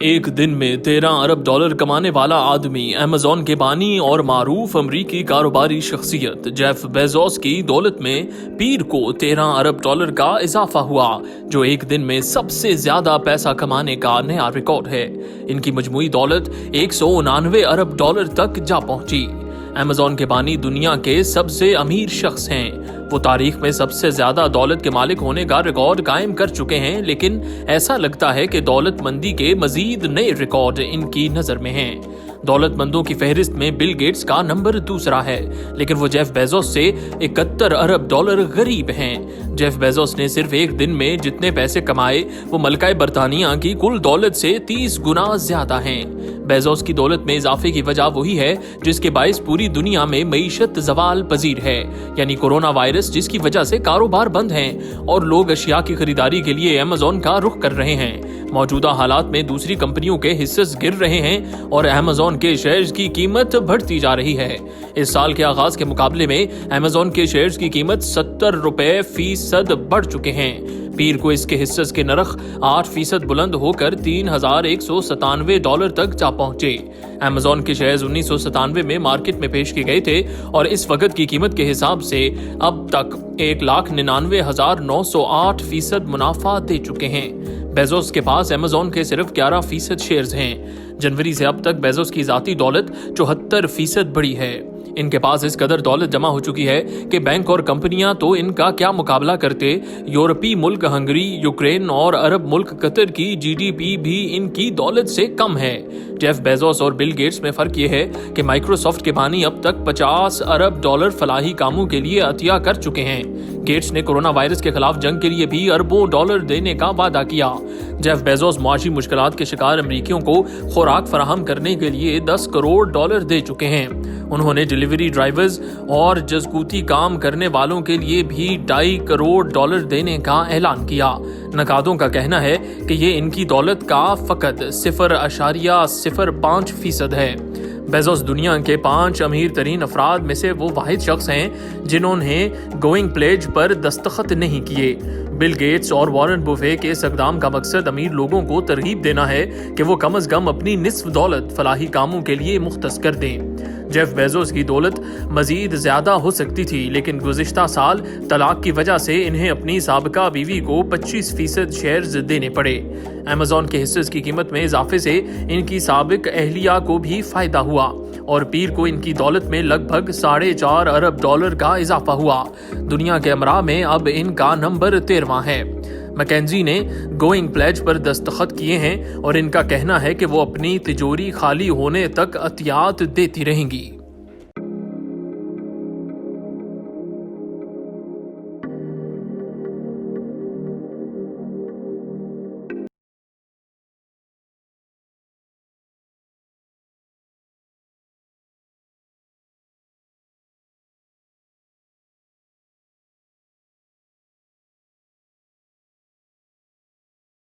एक दिन में 13 अरब डॉलर कमाने वाला आदमी अमेज़न के बानी और मारूफ अमरीकी कारोबारी शख्सियत जेफ बेजोस की दौलत में पीर को 13 अरब डॉलर का इजाफा हुआ, जो एक दिन में सबसे ज्यादा पैसा कमाने का नया रिकॉर्ड है। इनकी मजमूई दौलत 189 अरब डॉलर तक जा पहुंची। अमेज़न के बानी दुनिया के सबसे अमीर शख्स हैं। वो तारीख में सबसे ज्यादा दौलत के मालिक होने का रिकॉर्ड कायम कर चुके हैं, लेकिन ऐसा लगता है कि दौलतमंदी के मजीद नए रिकॉर्ड इनकी नजर में हैं। दौलतमंदों की फहरिस्त में बिल गेट्स का नंबर दूसरा है, लेकिन वो जेफ बेजोस से 71 अरब डॉलर गरीब हैं। जेफ बेजोस ने सिर्फ एक दिन में जितने पैसे कमाए वो मलकाए बरतानिया की कुल दौलत से 30 गुना ज्यादा हैं। बेजोस की दौलत में इजाफे की वजह वही है जिसके बाइस पूरी दुनिया में मईशत जवाल पजीर है, यानी कोरोना वायरस, जिसकी वजह से कारोबार बंद हैं और लोग अशिया की खरीदारी के लिए अमेज़न का रुख कर रहे हैं। मौजूदा हालात में दूसरी कंपनियों के हिस्से गिर रहे हैं और अमेज़न के शेयर्स की कीमत बढ़ती जा रही है। इस साल के आगाज के मुकाबले में अमेज़न के शेयर्स की कीमत 70 रुपए फीसद बढ़ चुके हैं। पीर को इसके हिस्से के नरख 8% बुलंद होकर 3197 डॉलर तक जा पहुंचे। अमेज़न के शेयर्स 1997 में मार्केट में पेश किए गए थे और इस वक्त की कीमत के हिसाब से अब तक 1,99,908% मुनाफा दे चुके हैं। बेजोस के पास अमेज़न के सिर्फ 11% शेयर्स हैं। जनवरी से अब तक बेजोस की जाती दौलत 74% बढ़ी है। इनके पास इस कदर दौलत जमा हो चुकी है कि बैंक और कंपनियां तो इनका क्या मुकाबला करते। यूरोपीय मुल्क हंगरी, यूक्रेन और अरब मुल्क कतर की जीडीपी भी इनकी दौलत से कम है। जेफ बेजोस और बिल गेट्स में फर्क यह है कि माइक्रोसॉफ्ट के बानी अब तक 50 अरब डॉलर फलाही कामों के लिए अतिया कर चुके हैं। गेट्स ने कोरोना वायरस के खिलाफ जंग के लिए भी अरबों डॉलर देने का वादा किया। जेफ बेजोस मुआशी मुश्किलात के शिकार अमरीकियों को खुराक फराहम करने के लिए 10 करोड़ डॉलर दे चुके हैं। उन्होंने डिलीवरी ड्राइवर्स और जज़कूती काम करने वालों के लिए भी 2.5 करोड़ डॉलर देने का ऐलान किया। नकादों का कहना है कि ये इनकी दौलत का फकत 0.05% है। बेजोस दुनिया के 5 अमीर तरीन अफराद में से वो वाहिद शख्स हैं जिन्होंने गोइंग प्लेज पर दस्तखत नहीं किए। बिल गेट्स और वॉरेन बुफे के इस इक़दाम का मकसद अमीर लोगों को तरगीब देना है कि वो कम अज कम अपनी निस्फ दौलत फलाही कामों के लिए मुख्तस कर दें। जेफ बेजोस की दौलत मजीद ज्यादा हो सकती थी, लेकिन गुज़िश्ता साल तलाक की वजह से इन्हें अपनी साबिका बीवी को 25% शेयर्स देने पड़े। अमेज़न के हिस्से की कीमत में इजाफे से इनकी साबिक अहलिया को भी फायदा हुआ और पीर को इनकी दौलत में लगभग 4.5 अरब डॉलर का इजाफा हुआ। दुनिया के अमरा में अब इनका नंबर 13वां है। मैकेंजी ने गोइंग प्लेज पर दस्तखत किए हैं और इनका कहना है कि वो अपनी तिजोरी खाली होने तक अतियात देती रहेंगी।